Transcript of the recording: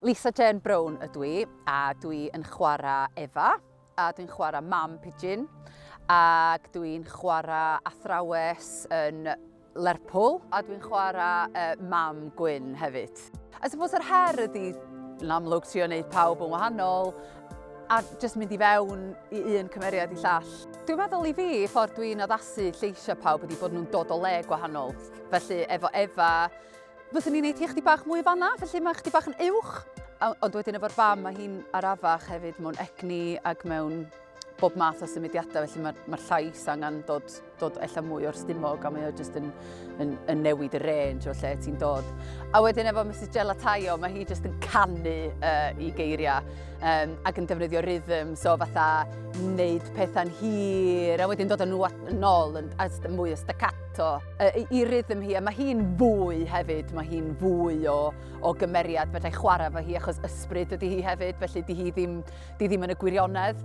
Lisa Jane Brown ydw I, a dwi yn chwarae Efa, a dwi'n chwarae mam Pijin, ac dwi'n chwarae athrawes yn Lerpwl, a dwi'n chwarae mam Gwyn hefyd. I suppose yr her ydi yn amlwg trio wneud pawb yn wahanol, a jyst mynd i fewn i un cymeriad i llall. Dwi'n meddwl i fi, ffordd dwi'n addasu lleisiau pawb ydi bod nhw'n dod o le gwahanol. Felly efo Efa, fyddwn ni'n neud hi chydig bach mwy fanna, felly mae chydig bach yn uwch. Ond wedyn efo'r fam, mae hi'n arafach hefyd mewn egni ac mewn bob math o symudiadau, felly mae'r llais angen dod ella mwy o'r stumog, a mae o jyst yn newid y range o lle ti'n dod. A wedyn efo Mrs Gelataio, mae hi jyst yn canu i geiriau ac yn defnyddio rhythm, so fatha wneud pethau'n hir, a wedyn dod â nhw nôl yn mwy o staccato i rhythm hi, a mae hi'n fwy hefyd, mae hi'n fwy o gymeriad, fedrai chwarae fo hi achos ysbryd ydy hi hefyd, felly di hi ddim yn y gwirionedd.